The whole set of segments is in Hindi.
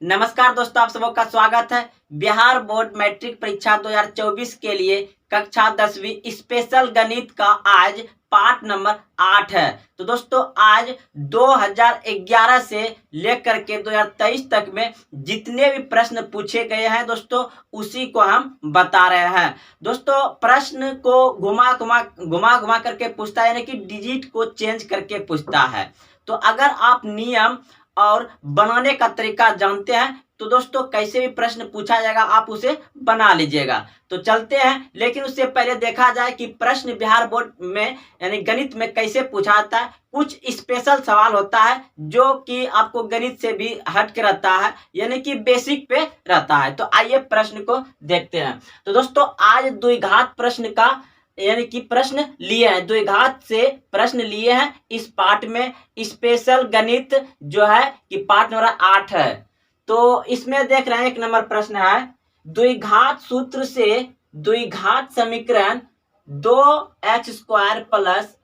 नमस्कार दोस्तों, आप सबका स्वागत है। बिहार बोर्ड मैट्रिक परीक्षा 2024 के लिए कक्षा 10वीं स्पेशल गणित का आज पाठ नंबर 8 है। तो दोस्तों आज 2011 से लेकर के 2023 तक में जितने भी प्रश्न पूछे गए हैं दोस्तों उसी को हम बता रहे हैं। दोस्तों प्रश्न को घुमा घुमा करके पूछता है, यानी कि डिजिट को चेंज करके पूछता है। तो अगर आप नियम और बनाने का तरीका जानते हैं तो दोस्तों कैसे भी प्रश्न पूछा जाएगा आप उसे बना लीजिएगा। तो चलते हैं, लेकिन उससे पहले देखा जाए कि प्रश्न बिहार बोर्ड में यानी गणित में कैसे पूछा जाता है। कुछ स्पेशल सवाल होता है जो कि आपको गणित से भी हट के रहता है, यानी कि बेसिक पे रहता है। तो आइए प्रश्न को देखते हैं। तो दोस्तों आज द्विघात प्रश्न का यानी कि प्रश्न लिए हैं, द्विघात से प्रश्न लिए हैं इस पाठ में। स्पेशल गणित जो है कि पाठ नंबर 8 है। तो इसमें देख रहे हैं एक नंबर प्रश्न है, द्विघात सूत्र से द्विघात समीकरण 2x² प्लस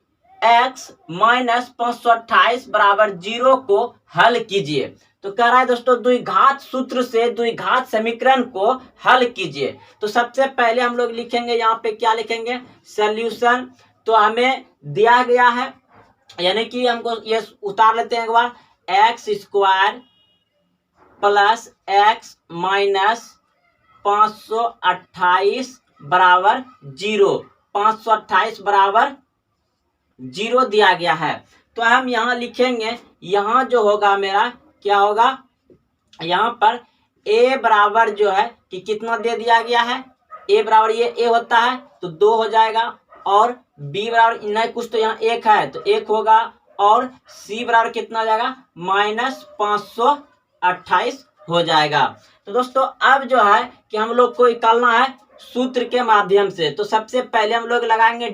x माइनस 528 बराबर 0 को हल कीजिए। तो कह रहा है दोस्तों द्विघात सूत्र से द्विघात समीकरण को हल कीजिए। तो सबसे पहले हम लोग लिखेंगे, यहाँ पे क्या लिखेंगे, सॉल्यूशन। तो हमें दिया गया है, यानी कि हमको ये उतार लेते हैं एक बार, x² प्लस x माइनस 528 बराबर 0, 528 बराबर 0 दिया गया है। तो हम यहाँ लिखेंगे, यहाँ जो होगा मेरा क्या होगा, यहाँ पर a बराबर जो है कि कितना दे दिया गया है, a बराबर ये a होता है तो 2 हो जाएगा, और b बराबर नहीं कुछ तो यहाँ 1 है तो 1 होगा, और c बराबर कितना हो जाएगा, माइनस 528 हो जाएगा। तो दोस्तों अब जो है कि हम लोग को निकालना है सूत्र के माध्यम से। तो सबसे पहले हम लोग लगाएंगे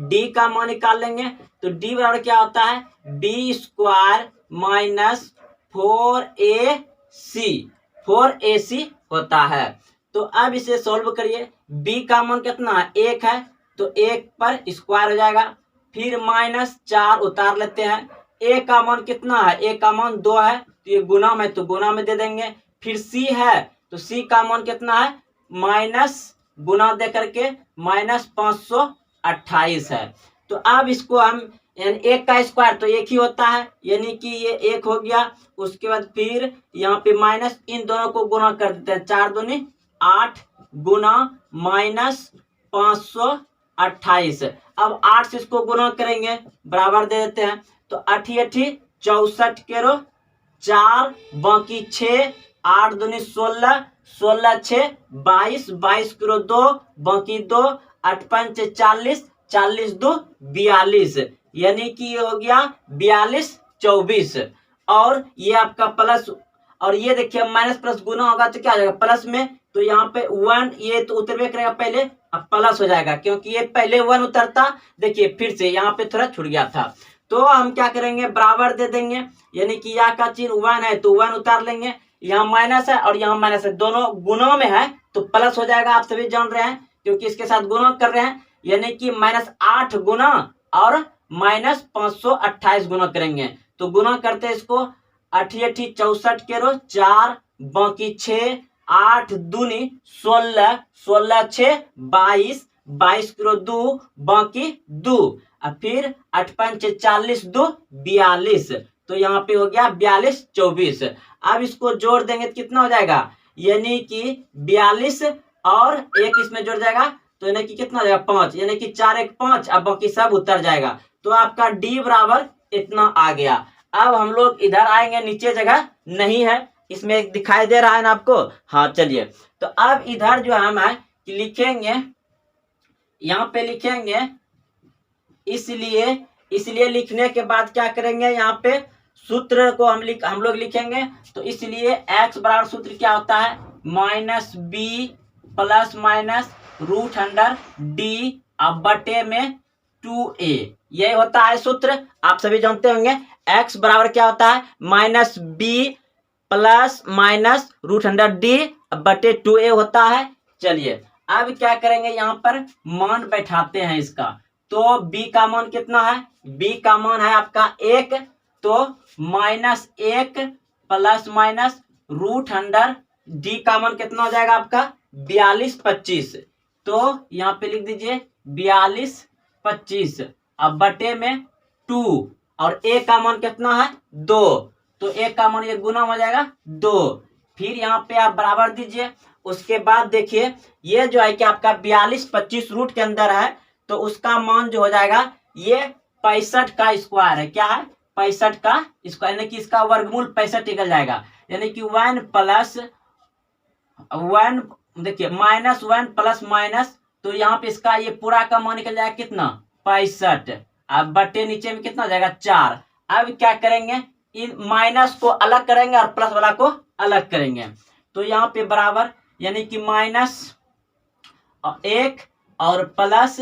d का मान निकाल लेंगे। तो d बराबर क्या होता है, b² माइनस 4ac होता है। तो अब इसे सॉल्व करिए। b का मान कितना है, 1 है तो 1 पर स्क्वायर हो जाएगा, फिर माइनस 4 उतार लेते हैं। a का मान कितना है, a का मान 2 है तो ये गुना में तो गुना में दे देंगे। फिर c है तो c का मान कितना है, माइनस गुना दे करके माइनस 528 है। तो अब इसको हम यानी 1 का स्क्वायर तो 1 ही होता है, यानी कि ये 1 हो गया। उसके बाद फिर यहाँ पे माइनस, इन दोनों को गुना कर देते हैं, 4 दूनी 8 गुना माइनस 528। अब 8 से इसको गुना करेंगे, बराबर दे देते हैं। तो 8 64 केरो 4 बाकी 6, 8 दूनी 16, 16 6 22, 22 केरो 2 बाकी 2, 8 5 40, 40 2 42, यानी कि ये हो गया 42 24। और ये आपका प्लस, और ये देखिए माइनस प्लस गुना होगा तो क्या हो जाएगा प्लस में, तो यहाँ पे 1 ये तो उतरवे करेगा पहले, अब प्लस हो जाएगा क्योंकि ये पहले 1 उतरता। देखिए फिर से यहाँ पे थोड़ा छूट गया था, तो हम क्या करेंगे, बराबर दे देंगे, यानी कि यहाँ का चिन्ह 1 है तो 1 उतार लेंगे। यहाँ माइनस है और यहाँ माइनस है, दोनों गुणों में है तो प्लस हो जाएगा, आप सभी जान रहे हैं क्योंकि इसके साथ गुणा कर रहे हैं, यानी कि -8 गुना और -528 गुना करेंगे। तो गुना करते हैं इसको, 8 64 केरो 4 बाकी 6, 8 दूनी 16, 16 6 22, 22 केरो 2 बाकी 2, और फिर 8 5 40 2 42, तो यहाँ पे हो गया 42 24। अब इसको जोड़ देंगे तो कितना हो जाएगा, यानी कि 42 और 1 इसमें जोड़ जाएगा तो यानी कि कितना हो जाएगा 5, यानी कि 4 1 5, अब बाकी सब उतर जाएगा। तो आपका d बराबर इतना आ गया। अब हम लोग इधर आएंगे, नीचे जगह नहीं है, इसमें एक दिखाई दे रहा है ना आपको, हाँ चलिए। तो अब इधर जो हम है कि लिखेंगे, यहाँ पे लिखेंगे, इसलिए लिखने के बाद क्या करेंगे, यहाँ पे सूत्र को हम लोग लिखेंगे। तो इसलिए x बराबर सूत्र क्या होता है, -b प्लस माइनस √d अब बटे में 2a, यही होता है सूत्र, आप सभी जानते होंगे। x बराबर क्या होता है, -b प्लस माइनस √d बटे 2a होता है। चलिए अब क्या करेंगे, यहाँ पर मान बैठाते हैं इसका। तो b का मान कितना है, b का मान है आपका 1, तो -1 plus minus root under D का मान कितना हो जाएगा आपका 42/25। तो यहाँ पे लिख दीजिए 42/25 अब बटे में 2 और ए का मान कितना है 2, तो ए का मान ये गुना हो जाएगा 2। फिर यहाँ पे आप बराबर दीजिए। उसके बाद देखिए ये जो है कि आपका 42/25 रूट के अंदर है, तो उसका मान जो हो जाएगा ये 65 का स्क्वायर है। क्या है 65 का स्क्वायर, यानी कि इसका वर्गमूल 65 निकल जाएगा। यानी कि 1 प्लस 1 देखिए -1 प्लस माइनस, तो यहाँ पे इसका ये पूरा का मान निकल जाएगा कितना 65। अब बटे नीचे में कितना हो जाएगा 4। अब क्या करेंगे इन माइनस को अलग करेंगे और प्लस वाला को अलग करेंगे, तो यहाँ पे बराबर यानी कि -1 और प्लस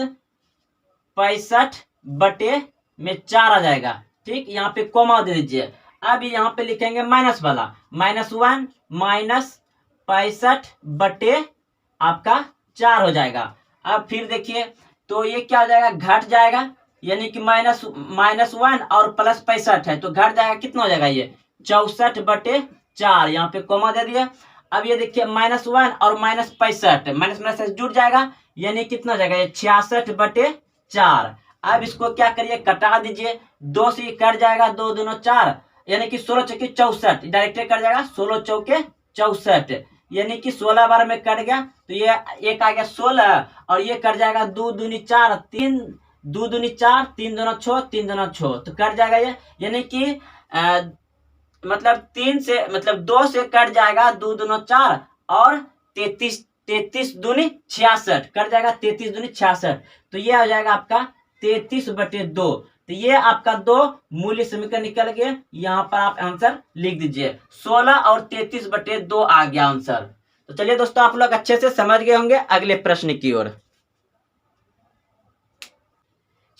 65/4 आ जाएगा। ठीक, यहाँ पे कोमा दे दीजिए। अब यहाँ पे लिखेंगे माइनस वाला -1 माइनस 65/4 आपका 4 हो जाएगा। अब फिर देखिए तो ये क्या हो जाएगा घट जाएगा, यानी कि -1 और प्लस 65 है तो घट जाएगा, कितना हो जाएगा ये 64/4। यहाँ पे कोमा दे दिया। अब ये देखिए -1 और -65 माइनस जुड़ जाएगा, यानी कितना हो जाएगा ये 66/4। अब इसको क्या करिए कटा दीजिए, 2 से कट जाएगा, 2 दूना 4, यानी कि 16 चौके 64 डायरेक्ट कट जाएगा, 16 चौके 64, यानी कि 16 बार में कट गया, तो ये एक आ गया 16 और ये कट जाएगा 2 दूनी 4, 3 2 दूनी 4, 3 दूना 6, 3 दूना 6, तो कट जाएगा ये, यानी कि मतलब 3 से मतलब 2 से कट जाएगा 2 दूना 4 और 33 दूनी 66 कट जाएगा, 33 दूनी 66, तो ये हो जाएगा आपका 33/2। तो ये आपका 2 मूल्य समीकरण निकल गए। यहाँ पर आप आंसर लिख दीजिए 16 और 33/2 आ गया आंसर। तो चलिए दोस्तों आप लोग अच्छे से समझ गए होंगे। अगले प्रश्न की ओर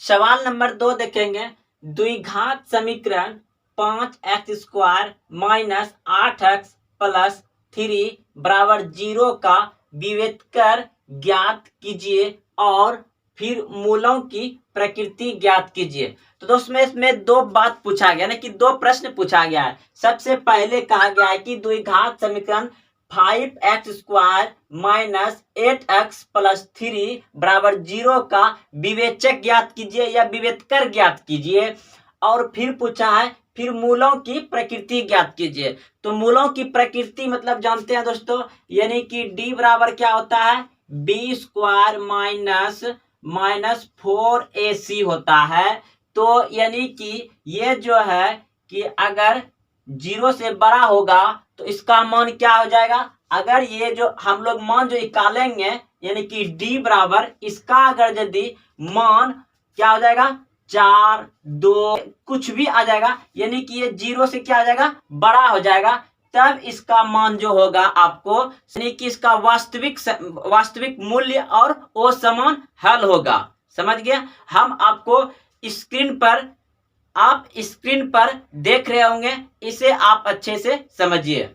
सवाल नंबर 2 देखेंगे। द्विघात समीकरण 5x² माइनस 8x प्लस 3 बराबर 0 का विवेककर ज्ञात कीजिए और फिर मूलों की प्रकृति ज्ञात कीजिए। तो दोस्तों इसमें 2 बात पूछा गया ना कि 2 प्रश्न पूछा गया है। सबसे पहले कहा गया है कि द्विघात समीकरण 5x² माइनस 8x प्लस 3 बराबर 0 का विवेचक ज्ञात कीजिए या विवेककर ज्ञात कीजिए, और फिर पूछा है फिर मूलों की प्रकृति ज्ञात कीजिए। तो मूलों की प्रकृति मतलब जानते हैं दोस्तों, यानी कि d बराबर क्या होता है b² माइनस 4ac होता है। तो यानी कि ये जो है कि अगर 0 से बड़ा होगा तो इसका मान क्या हो जाएगा, अगर ये जो हम लोग मान जो निकालेंगे यानी कि d बराबर इसका अगर यदि मान क्या हो जाएगा 4 2 कुछ भी आ जाएगा, यानी कि ये 0 से क्या हो जाएगा बड़ा हो जाएगा, तब इसका मान जो होगा आपको यानी कि इसका वास्तविक मूल्य और वो समान हल होगा। समझ गया। हम आपको स्क्रीन पर देख रहे होंगे, इसे आप अच्छे से समझिए।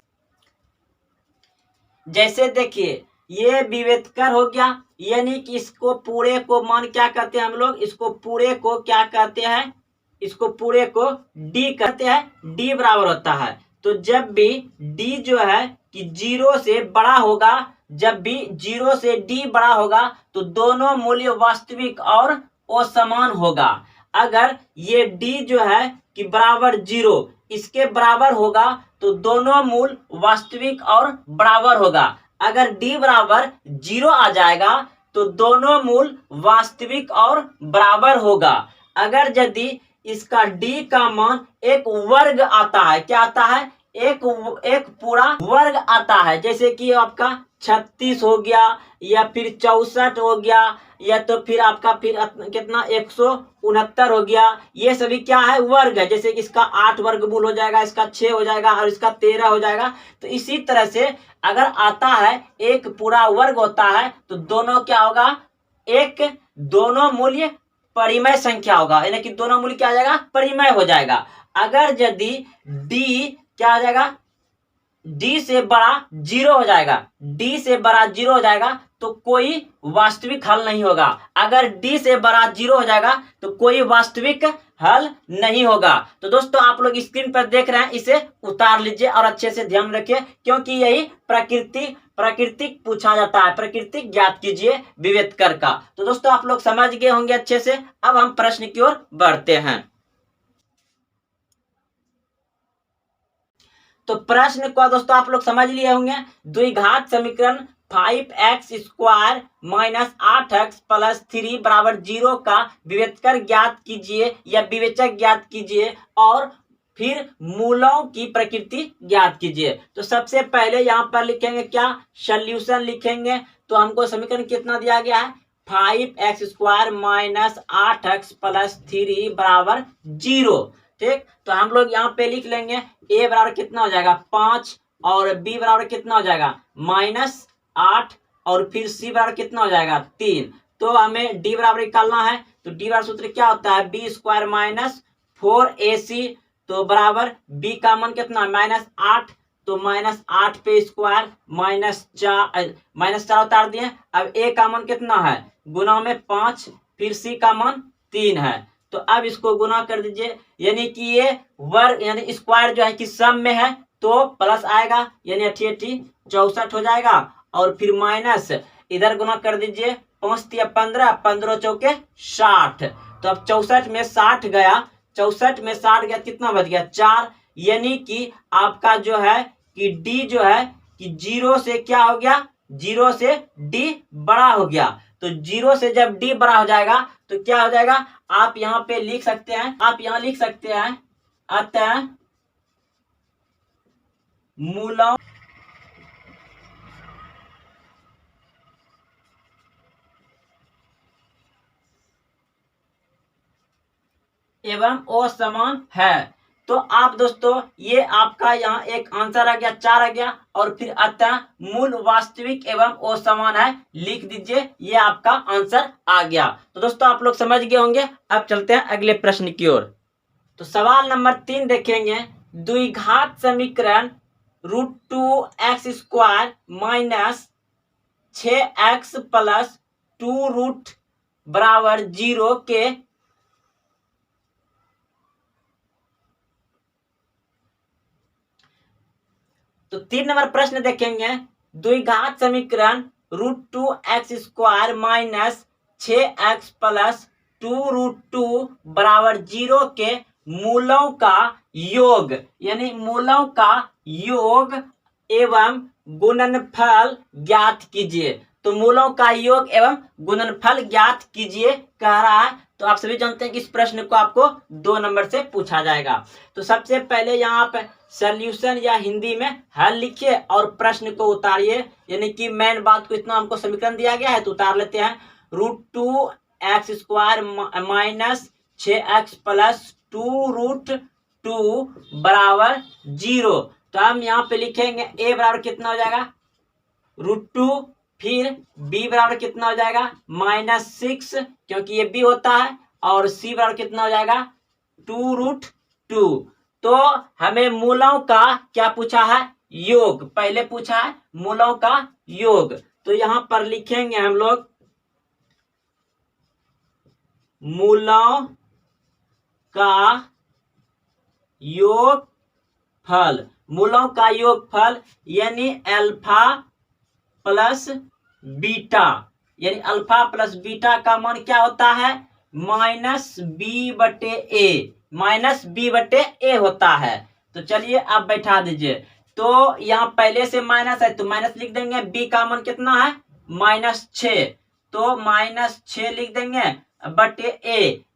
जैसे देखिए ये विवेककर हो गया, यानी कि इसको पूरे को मान क्या कहते हैं हम लोग, इसको पूरे को क्या कहते हैं, इसको पूरे को d कहते हैं। d बराबर होता है, तो जब भी d जो है कि 0 से बड़ा होगा, जब भी 0 से d बड़ा होगा तो दोनों मूल्य वास्तविक और असमान होगा। अगर ये d जो है कि बराबर 0 इसके बराबर होगा तो दोनों मूल वास्तविक और बराबर होगा। अगर d बराबर 0 आ जाएगा तो दोनों मूल वास्तविक और बराबर होगा। अगर यदि इसका d का मान एक वर्ग आता है, क्या आता है एक पूरा वर्ग आता है, जैसे कि आपका 36 हो गया या फिर 64 हो गया या तो फिर आपका फिर कितना 169 हो गया, ये सभी क्या है वर्ग है। जैसे कि इसका 8 वर्गमूल हो जाएगा, इसका 6 हो जाएगा और इसका 13 हो जाएगा। तो इसी तरह से अगर आता है एक पूरा वर्ग होता है तो दोनों क्या होगा, दोनों मूल्य परिमेय संख्या होगा, यानी कि दोनों मूल्य क्या हो जाएगा परिमेय हो जाएगा। अगर यदि d क्या हो जाएगा d से बड़ा 0 हो जाएगा, d से बड़ा 0 हो जाएगा तो कोई वास्तविक हल नहीं होगा। अगर d से बड़ा 0 हो जाएगा तो कोई वास्तविक हल नहीं होगा। तो दोस्तों आप लोग स्क्रीन पर देख रहे हैं, इसे उतार लीजिए और अच्छे से ध्यान रखिए, क्योंकि यही प्राकृतिक पूछा जाता है। प्राकृतिक ज्ञात कीजिए विभेद कर का। तो दोस्तों आप लोग समझ गए होंगे अच्छे से। अब हम प्रश्न की ओर बढ़ते हैं। तो प्रश्न को दोस्तों आप लोग समझ लिए होंगे। द्विघात समीकरण 5x² माइनस 8x प्लस 3 बराबर 0 का विभेदकर ज्ञात कीजिए या विवेचक ज्ञात कीजिए और फिर मूलों की प्रकृति ज्ञात कीजिए। तो सबसे पहले यहाँ पर लिखेंगे क्या, सॉल्यूशन लिखेंगे। तो हमको समीकरण कितना दिया गया है, 5x² माइनस 8x प्लस 3 बराबर 0। ठीक, तो हम लोग यहाँ पे लिख लेंगे a बराबर कितना हो जाएगा 5 और b बराबर कितना हो जाएगा -8 और फिर c बराबर कितना हो जाएगा 3। तो हमें d बराबर निकालना है। तो d बराबर सूत्र क्या होता है, b² माइनस 4ac। तो बराबर b का मान कितना -8, तो -8 पे स्क्वायर -4 उतार दिए। अब a का मान कितना है, गुना में 5, फिर c का मान 3 है। तो अब इसको गुना कर दीजिए, यानी कि ये वर्ग यानी स्क्वायर जो है कि सम में है तो प्लस आएगा, यानी 88 64 हो जाएगा। और फिर माइनस इधर गुना कर दीजिए, 5 × 15, 15 चौके 60। तो अब 64 में 60 गया, 64 में 60 गया, कितना बच गया 4। यानी कि आपका जो है कि d जो है कि 0 से क्या हो गया, 0 से d बड़ा हो गया। तो 0 से जब d बड़ा हो जाएगा तो क्या हो जाएगा, आप यहाँ पे लिख सकते हैं, आप यहाँ लिख सकते हैं अतः मूलों एवं असमान है। तो आप दोस्तों ये आपका यहाँ एक आंसर आ गया, 4 आ गया। और फिर अतः मूल वास्तविक एवं असमान है, लिख दीजिए, ये आपका आंसर आ गया। तो दोस्तों आप लोग समझ गए होंगे। अब चलते हैं अगले प्रश्न की ओर। तो सवाल नंबर 3 देखेंगे। द्विघात समीकरण √2x² माइनस 6x प्लस 2 बराबर 0 के तो 3 नंबर प्रश्न देखेंगे। द्विघात समीकरण √2x² माइनस 6x प्लस 2 बराबर 0 के मूलों का योग, यानी मूलों का योग एवं गुणनफल ज्ञात कीजिए। तो मूलों का योग एवं गुणनफल ज्ञात कीजिए कह रहा है। तो आप सभी जानते हैं कि इस प्रश्न को आपको 2 नंबर से पूछा जाएगा। तो सबसे पहले यहाँ पे सॉल्यूशन या हिंदी में हल लिखिए और प्रश्न को उतारिए, यानी कि मेन बात को, इतना हमको समीकरण दिया गया है तो उतार लेते हैं। √2x² माइनस 6x प्लस 2 बराबर 0। तो हम यहाँ पे लिखेंगे a बराबर कितना हो जाएगा √2, फिर b बराबर कितना हो जाएगा -6, क्योंकि ये b होता है, और c बराबर कितना हो जाएगा 2√2। तो हमें मूलों का क्या पूछा है, योग पहले पूछा है, मूलों का योग। तो यहां पर लिखेंगे हम लोग मूलों का योगफल। मूलों का योगफल यानी अल्फा प्लस बीटा, यानी अल्फा प्लस बीटा का मान क्या होता है -b/a होता है। तो चलिए आप बैठा दीजिए। तो यहाँ पहले से माइनस है तो माइनस लिख देंगे। b का मान कितना है -6, तो -6 लिख देंगे बटे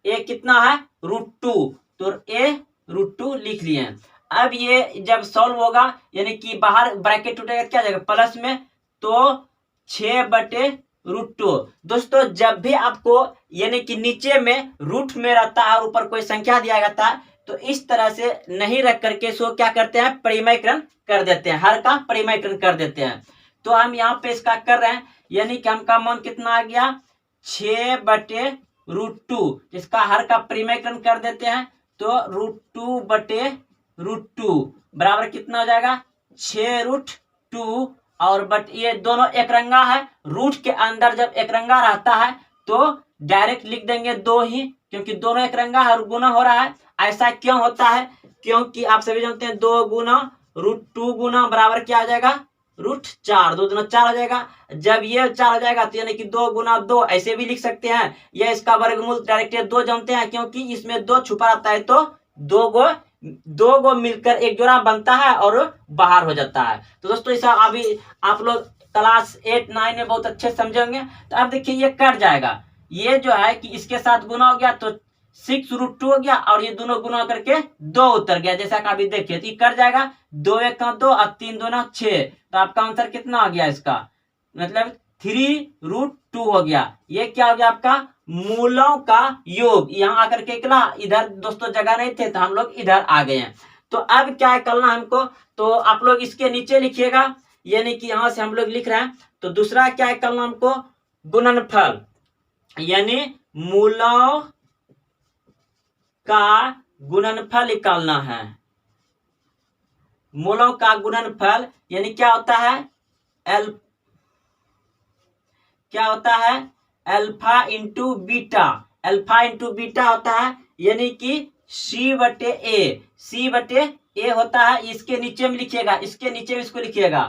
a कितना है √2, तो a √2 लिख लिए। अब ये जब सॉल्व होगा, यानी कि बाहर ब्रैकेट टूटेगा, क्या जाएगा प्लस में, तो 6/√2। दोस्तों जब भी आपको यानी कि नीचे में रूट में रहता है और ऊपर कोई संख्या दिया जाता है तो इस तरह से नहीं रख करके इसको क्या करते हैं, परिमयकरण कर देते हैं, हर का परिमयकरण कर देते हैं। तो हम यहाँ पे इसका कर रहे हैं, यानी कि हमका मान कितना आ गया 6/√2, इसका हर का परिमयकरण कर देते हैं। तो √2/√2 बराबर कितना हो जाएगा 6√2 और बट ये दोनों एक रंगा है। रूट के अंदर जब एक रंगा रहता है तो डायरेक्ट लिख देंगे 2 ही, क्योंकि दोनों एक रंगा है और गुना हो रहा है। ऐसा क्यों होता है? क्योंकि आप सभी जानते हैं 2 गुना √2 गुना बराबर क्या हो जाएगा? √4। 2 दूना 4 हो जाएगा। जब ये 4 हो जाएगा तो यानी कि 2 गुना 2 ऐसे भी लिख सकते हैं, या इसका वर्गमूल डायरेक्ट 2 जानते हैं, क्योंकि इसमें 2 छुपा रहता है तो 2 गो मिलकर एक जोड़ा बनता है और बाहर हो जाता है। तो दोस्तों ऐसा अभी आप लोग क्लास 8 9 में बहुत अच्छे समझेंगे। तो अब देखिए ये कट जाएगा, ये जो है कि इसके साथ गुना हो गया तो 6√2 हो गया, और ये दोनों गुना करके 2 उतर गया, जैसा कि अभी देखिए तो ये कट जाएगा। 2 1 2 और 3 2 6, तो आपका आंसर कितना आ गया इसका? मतलब 3√2 हो गया। ये क्या हो गया आपका? मूलों का योग। यहाँ आकर के निकला, इधर दोस्तों जगह नहीं थे तो हम लोग इधर आ गए हैं। तो अब क्या है करना हमको, तो आप लोग इसके नीचे लिखिएगा, यानी कि यहां से हम लोग लिख रहे हैं। तो दूसरा क्या है करना हमको? गुणनफल, यानी मूलों का गुणनफल निकालना है। मूलों का गुणनफल यानी क्या होता है? क्या होता है? Alpha into beta. Alpha into beta होता है, यानी कि C/A। C/A होता है। इसके नीचे में लिखिएगा, इसके नीचे में इसको लिखिएगा।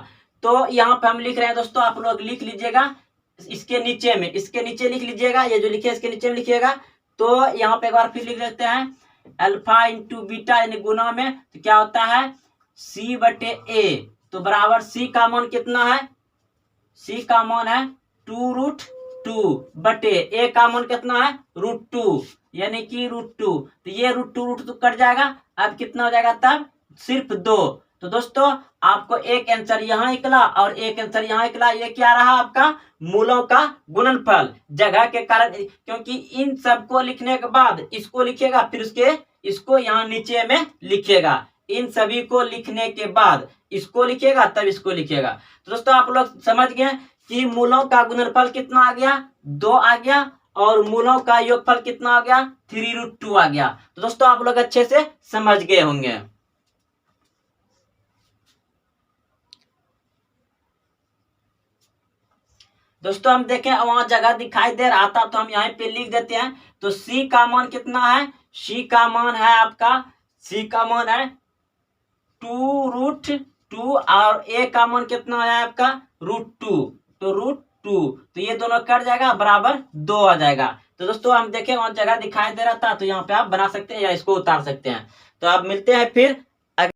तो यहाँ पे हम लिख रहे हैं दोस्तों, आप लोग लिख लीजिएगा इसके नीचे में, इसके नीचे लिख लीजिएगा, ये जो लिखे इसके नीचे में लिखिएगा। तो यहाँ पे एक बार फिर लिख लेते हैं, अल्फा इंटू बीटा यानी गुना में, तो क्या होता है? C/A। तो बराबर C का मान कितना है? C का मान है 2√2 बटे A का मान कितना है? √2, यानी कि √2। तो ये √2 कट जाएगा। अब कितना हो जाएगा तब? सिर्फ 2। तो दोस्तों आपको एक आंसर यहाँ निकला और एक आंसर यहाँ निकला। ये क्या रहा आपका? मूलों का गुणनफल। जगह के कारण, क्योंकि इन सबको लिखने के बाद इसको लिखिएगा, फिर उसके इसको यहाँ नीचे में लिखिएगा। इन सभी को लिखने के बाद इसको लिखिएगा, तब इसको लिखिएगा। तो दोस्तों आप लोग समझ गए कि मूलों का गुणनफल कितना आ गया? 2 आ गया, और मूलों का योगफल कितना आ गया? 3√2 आ गया। तो दोस्तों आप लोग अच्छे से समझ गए होंगे। दोस्तों हम देखें वहां जगह दिखाई दे रहा था तो हम यहाँ पे लिख देते हैं। तो C का मान कितना है? C का मान है आपका, C का मान है 2√2, और A का मान कितना है आपका? √2। तो √2, तो ये दोनों कट जाएगा, बराबर 2 आ जाएगा। तो दोस्तों हम देखें वहां जगह दिखाई दे रहा था तो यहाँ पे आप बना सकते हैं या इसको उतार सकते हैं। तो आप मिलते हैं फिर